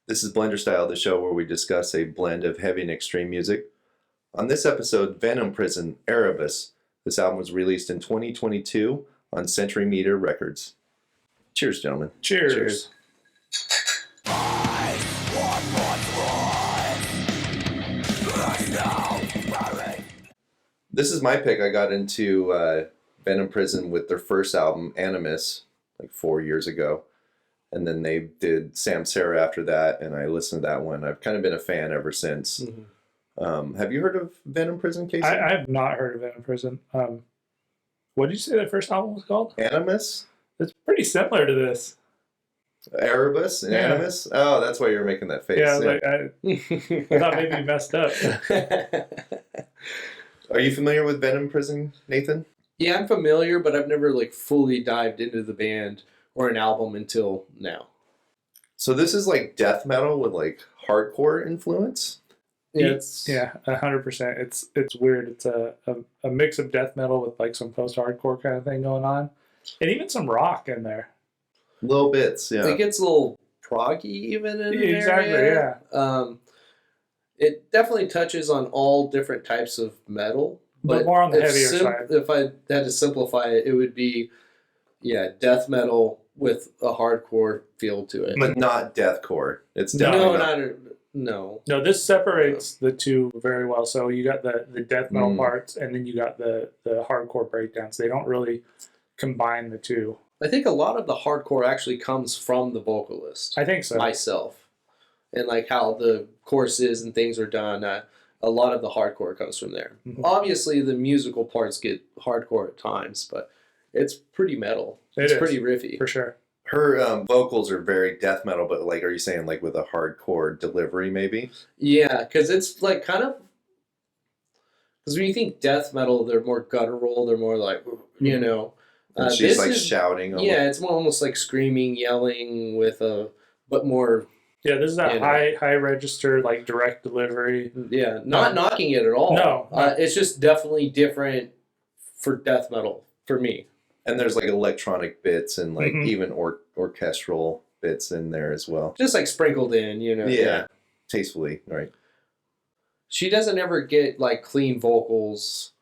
This is Blenderstyle, the show where we discuss a blend of heavy and extreme music. On this episode, Venom Prison, Erebos. This album was released in 2022 on Century Meter Records. Cheers, gentlemen. Cheers. This is my pick. I got into Venom Prison with their first album, Animus, like 4 years ago. And then they did Samsara after that, and I listened to that one. I've kind of been a fan ever since. Mm-hmm. Have you heard of Venom Prison, Casey? I have not heard of Venom Prison. What did you say their first album was called? Animus? It's pretty similar to this. Erebos and Animus? Oh, that's why you were making that face. Yeah, I thought maybe you messed up. Are you familiar with Venom Prison, Nathan? Yeah, I'm familiar, but I've never fully dived into the band or an album until now. So this is like death metal with hardcore influence? Yeah, 100%. It's weird. It's a mix of death metal with some post-hardcore kind of thing going on. And even some rock in there. Little bits, yeah. It gets a little proggy even in there. Exactly, yeah. It definitely touches on all different types of metal. But more on the heavier side. If I had to simplify it, it would be, death metal with a hardcore feel to it. But not deathcore. It's definitely No. No, this separates the two very well. So you got the death metal parts, and then you got the hardcore breakdowns. They don't really combine the two. I think a lot of the hardcore actually comes from the vocalist. I think so. Myself. And how the choruses and things are done. A lot of the hardcore comes from there. Mm-hmm. Obviously, the musical parts get hardcore at times, but it's pretty metal. It's pretty riffy. For sure. Her vocals are very death metal, but are you saying with a hardcore delivery maybe? Yeah, because it's kind of... Because when you think death metal, they're more guttural. They're more And she's shouting. Almost. Yeah, it's more almost like screaming, yelling but more... Yeah, this is that high register, direct delivery. Yeah, not knocking it at all. No. It's just definitely different for death metal, for me. And there's electronic bits and even orchestral bits in there as well. Just sprinkled in, Yeah, tastefully, right. She doesn't ever get clean vocals.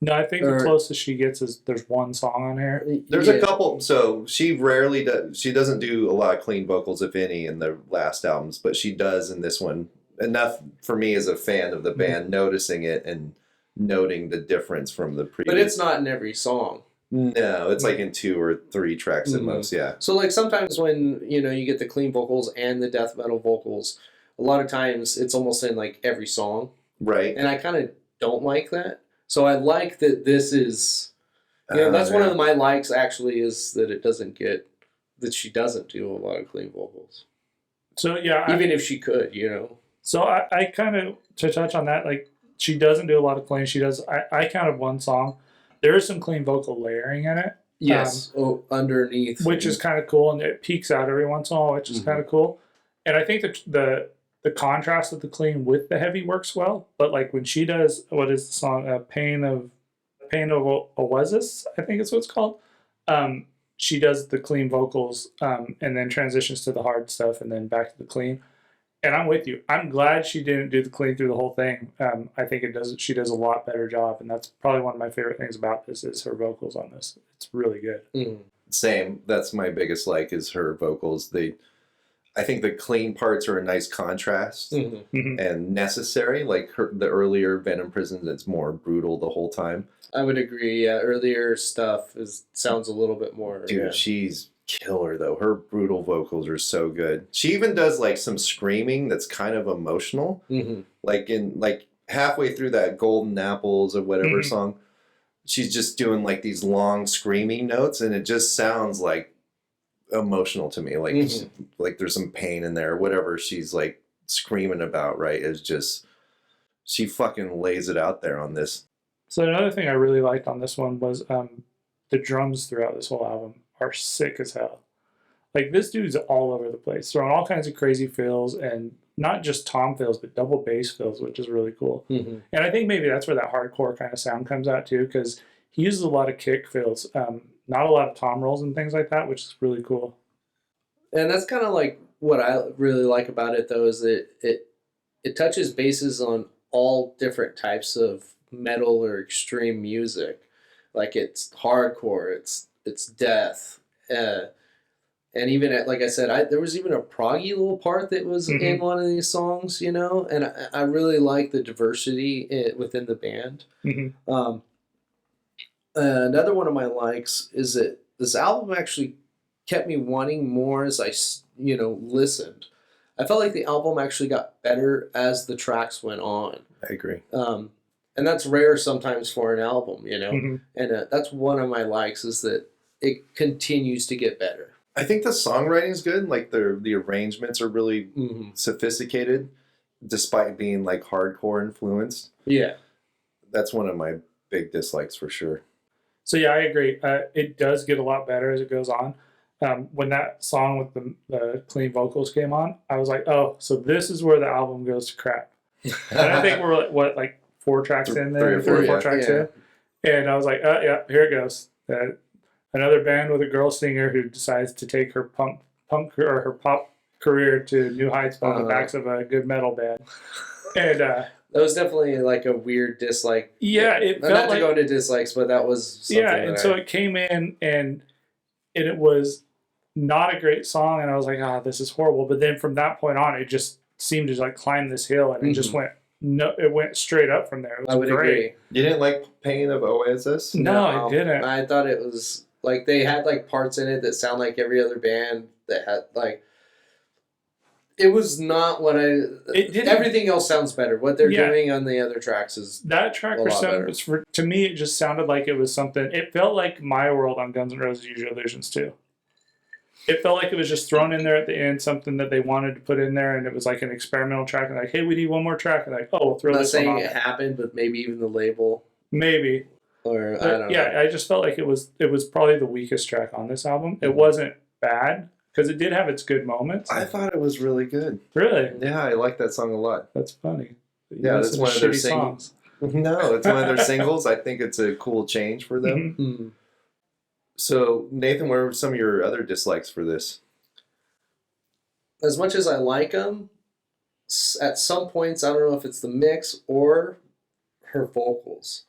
No, I think the closest she gets is there's one song on here. There's a couple, so she rarely does, she doesn't do a lot of clean vocals, if any, in the last albums, but she does in this one. Enough for me as a fan of the band, noticing it and noting the difference from the previous. But it's not in every song. No, it's in 2 or 3 tracks at most, yeah. So sometimes when, you get the clean vocals and the death metal vocals, a lot of times it's almost in every song. Right. And I kind of don't like that. So I like that this is, that's one of my likes actually is that that she doesn't do a lot of clean vocals. So yeah. Even if she could, So I kind of, to touch on that, she doesn't do a lot of clean. She does, I counted one song. There is some clean vocal layering in it. Yes, underneath. Which is kind of cool, and it peaks out every once in a while, which is kind of cool. And I think that the contrast of the clean with the heavy works well. But when she does, what is the song? Pain of Oasis, I think is what it's called. She does the clean vocals and then transitions to the hard stuff and then back to the clean. And I'm with you. I'm glad she didn't do the clean through the whole thing. I think she does a lot better job, and that's probably one of my favorite things about this is her vocals on this. It's really good. Mm. Same. That's my biggest is her vocals. I think the clean parts are a nice contrast and necessary. The earlier Venom Prison, it's more brutal the whole time. I would agree. Yeah, earlier stuff sounds a little bit more. Dude, she's killer though. Her brutal vocals are so good. She even does some screaming that's kind of emotional. Mm-hmm. Halfway through that Golden Apples or whatever song, she's just doing these long screaming notes, and it just sounds emotional to me. There's some pain in there. Whatever she's screaming about, right, is just, she fucking lays it out there on this. So another thing I really liked on this one was the drums throughout this whole album are sick as hell. This dude's all over the place, throwing all kinds of crazy fills, and not just tom fills, but double bass fills, which is really cool. Mm-hmm. And I think maybe that's where that hardcore kind of sound comes out too, because he uses a lot of kick fills, not a lot of tom rolls and things like that, which is really cool. And that's kind of what I really like about it though is that it touches bases on all different types of metal or extreme music. Like it's hardcore, it's death, and even like I said, there was even a proggy little part that was in one of these songs, you know, and I really like the diversity within the band. Another one of my likes is that this album actually kept me wanting more as I, listened. I felt like the album actually got better as the tracks went on. I agree. And that's rare sometimes for an album, you know, and that's one of my likes is that it continues to get better. I think the songwriting's good. Like the arrangements are really sophisticated, despite being like hardcore influenced. Yeah, that's one of my big dislikes for sure. So yeah, I agree. It does get a lot better as it goes on. When that song with the clean vocals came on, I was like, oh, so this is where the album goes to crap. And I think we're like 4 tracks in there, 3 or 4 tracks in, and I was like, oh yeah, here it goes. Another band with a girl singer who decides to take her punk or her pop career to new heights on the backs of a good metal band. And that was definitely like a weird dislike. Yeah, it felt not like, to go into dislikes, but that was something so it came in and it was not a great song, and I was like, this is horrible. But then from that point on, it just seemed to like climb this hill, and it just went straight up from there. It was I would agree. You didn't like Pain of Oasis? No, I didn't. I thought it was like they had like parts in it that sound like every other band that had like. It was not what everything else sounds better. What they're doing on the other tracks is that track to me. It just sounded like it was something. It felt like My World on Guns N' Roses' Use Your Illusions too. It felt like it was just thrown in there at the end, something that they wanted to put in there, and it was like an experimental track. And like, hey, we need one more track. And like, oh, we'll throw this one on. I'm not saying it happened, but maybe even the label. Maybe. Or I don't know. Yeah, I just felt like it was probably the weakest track on this album. It wasn't bad because it did have its good moments. I thought it was really good. Really? Yeah, I like that song a lot. That's funny. Yeah, that's one of their songs. No, it's one of their singles. I think it's a cool change for them. So, Nathan, what are some of your other dislikes for this? As much as I like them, at some points, I don't know if it's the mix or her vocals.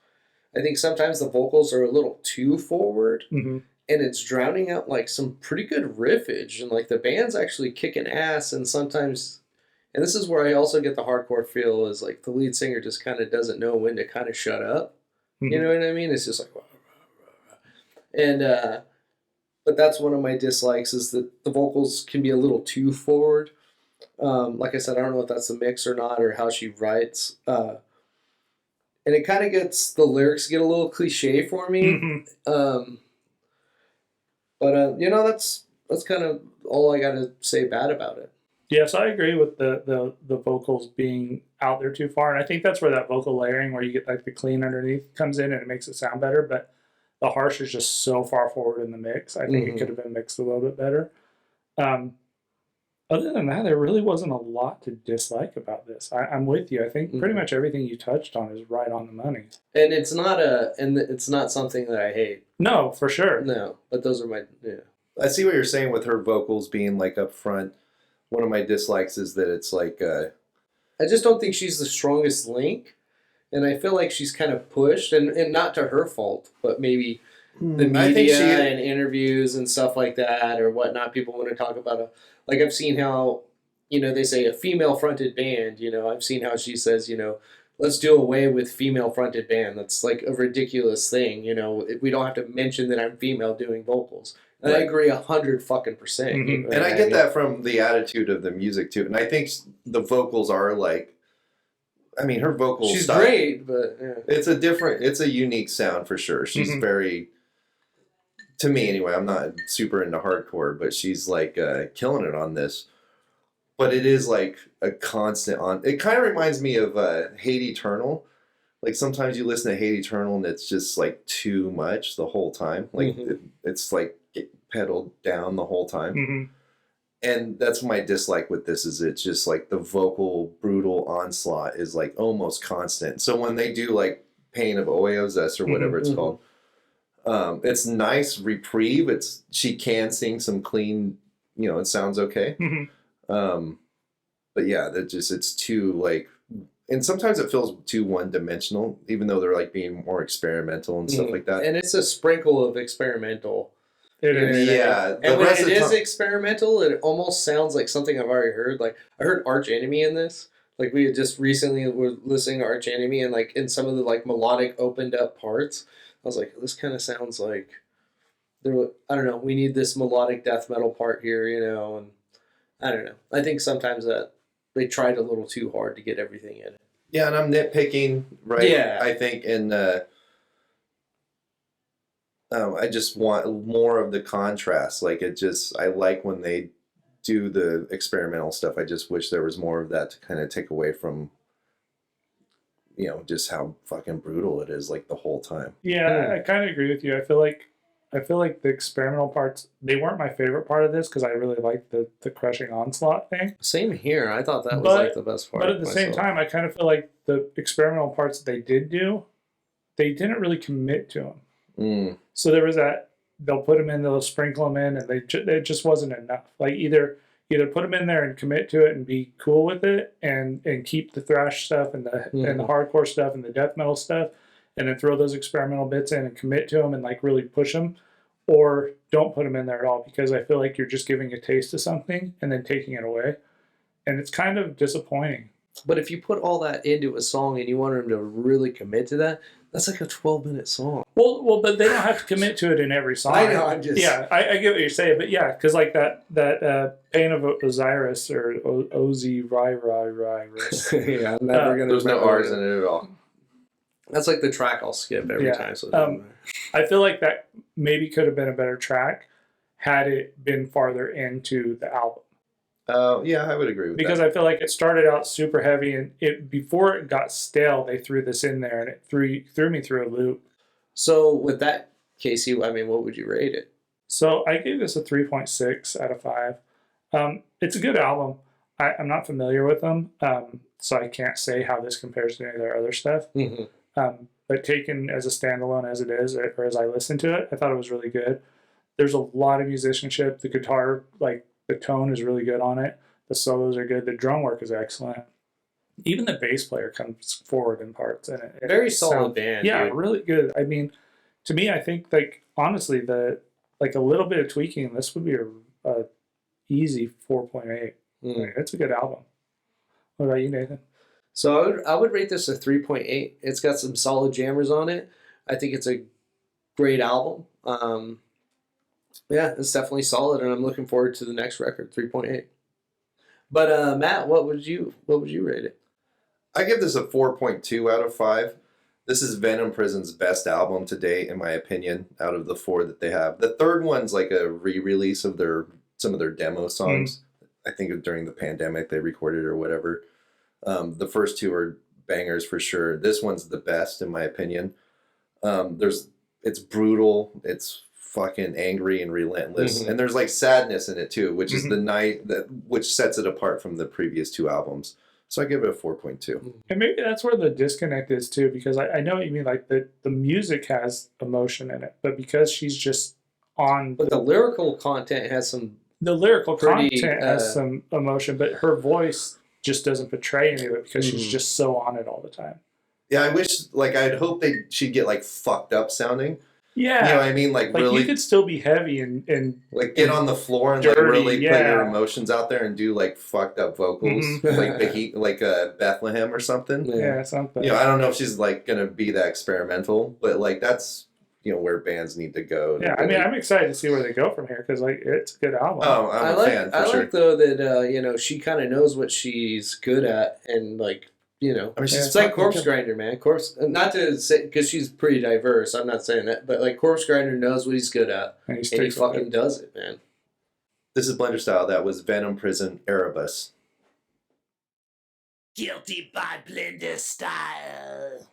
I think sometimes the vocals are a little too forward, and it's drowning out like some pretty good riffage, and like the band's actually kicking ass, and sometimes, and this is where I also get the hardcore feel, is like the lead singer just kind of doesn't know when to kind of shut up. You know what I mean? It's just like, and but that's one of my dislikes is that the vocals can be a little too forward. Like I said, I don't know if that's the mix or not, or how she writes. And it kind of the lyrics get a little cliche for me. But that's kind of all I got to say bad about it. Yes, I agree with the vocals being out there too far. And I think that's where that vocal layering, where you get like the clean underneath, comes in and it makes it sound better. But the harsh is just so far forward in the mix. I think it could have been mixed a little bit better. Other than that, there really wasn't a lot to dislike about this. I'm with you. I think pretty much everything you touched on is right on the money. And it's not something that I hate. No, for sure. No, but those are my I see what you're saying with her vocals being like up front. One of my dislikes is that it's like I just don't think she's the strongest link. And I feel like she's kind of pushed, and not to her fault, but maybe the media and interviews and stuff like that or whatnot, people want to talk about like I've seen how, they say a female-fronted band, I've seen how she says, let's do away with female-fronted band. That's like a ridiculous thing, we don't have to mention that I'm female doing vocals. And I agree 100%. And I get that from the attitude of the music too. And I think the vocals are like, her vocals. She's great, but it's a unique sound for sure. She's very, to me anyway, I'm not super into hardcore, but she's like killing it on this. But it is like a constant it kind of reminds me of Hate Eternal. Like sometimes you listen to Hate Eternal and it's just like too much the whole time. Like it's like pedaled down the whole time. And that's my dislike with this is it's just like the vocal brutal onslaught is like almost constant. So when they do like Pain of Oasis or whatever it's called, it's nice reprieve. She can sing some clean, it sounds okay. But yeah, that just it's too like, and sometimes it feels too one-dimensional, even though they're like being more experimental and stuff like that. And it's a sprinkle of experimental. It is. Yeah, And when it is experimental, it almost sounds like something I've already heard. Like I heard Arch Enemy in this. Like we had just recently were listening to Arch Enemy, and like in some of the like melodic opened up parts, I was like, this kind of sounds like I don't know. We need this melodic death metal part here, and I don't know. I think sometimes that they tried a little too hard to get everything in it. Yeah, and I'm nitpicking, right? Yeah. I think, and I just want more of the contrast. Like I like when they do the experimental stuff. I just wish there was more of that to kind of take away from, just how fucking brutal it is, like the whole time. Yeah, I kind of agree with you. I feel like the experimental parts, they weren't my favorite part of this because I really liked the crushing onslaught thing. Same here. I thought that was like the best part. But at the same time, I kind of feel like the experimental parts that they did do, they didn't really commit to them. So there was that, they'll put them in, they'll sprinkle them in, and it just wasn't enough. Like either put them in there and commit to it and be cool with it and keep the thrash stuff and the hardcore stuff and the death metal stuff, and then throw those experimental bits in and commit to them and like really push them, or don't put them in there at all, because I feel like you're just giving a taste of something and then taking it away, and it's kind of disappointing. But if you put all that into a song and you want them to really commit to that, that's like a 12-minute song. Well, but they don't have to commit to it in every song. I know, I'm just... Yeah, I get what you're saying, but yeah, because like that Pain of Osiris or Osiris. Yeah, I'm never going to... There's no R's in it at all. That's like the track I'll skip every time. So I feel like that maybe could have been a better track had it been farther into the album. Yeah, I would agree with because that. I feel like it started out super heavy, and before it got stale, they threw this in there, and it threw me through a loop. So with that, Casey, I mean, what would you rate it? So I gave this a 3.6 out of 5. It's a good album. I'm not familiar with them, so I can't say how this compares to any of their other stuff. But taken as a standalone as it is, or as I listened to it, I thought it was really good. There's a lot of musicianship. The guitar, like, the tone is really good on it. The solos are good. The drum work is excellent. Even the bass player comes forward in parts. And Very solid band. Yeah, dude. Really good. I mean, to me, I think, like, honestly, a little bit of tweaking, this would be a easy 4.8. Like, it's a good album. What about you, Nathan? So I would rate this a 3.8. It's got some solid jammers on it. I think it's a great album. Yeah, it's definitely solid, and I'm looking forward to the next record, 3.8. But Matt, what would you rate it? I give this a 4.2 out of 5. This is Venom Prison's best album to date, in my opinion, out of the 4 that they have. The third one's like a re-release of some of their demo songs. I think during the pandemic they recorded or whatever. The first 2 are bangers for sure. This one's the best, in my opinion. It's brutal. It's fucking angry and relentless, and there's like sadness in it too, which is which sets it apart from the previous 2 albums. So I give it a 4.2. And maybe that's where the disconnect is too, because I know what you mean. Like the music has emotion in it, but because she's just on. But the lyrical content has some. The lyrical content has some emotion, but her voice just doesn't portray any of it because she's just so on it all the time. Yeah, I wish, like, I'd hope she'd get like fucked up sounding. Yeah, you know what I mean? Like really, you could still be heavy and like get on the floor and dirty, like really put your emotions out there and do like fucked up vocals, like Bethlehem or something. Yeah, something. You know, I don't know if she's like gonna be that experimental, but like that's where bands need to go. Yeah, I mean, I'm excited to see where they go from here because like it's a good album. Oh, I'm a fan. I like though that she kind of knows what she's good at, and like. I mean, it's like Corpse Grinder, man. Not to say, because she's pretty diverse. I'm not saying that, but like Corpse Grinder knows what he's good at, and he fucking does it, man. This is Blenderstyle. That was Venom Prison, Erebos. Guilty by Blenderstyle.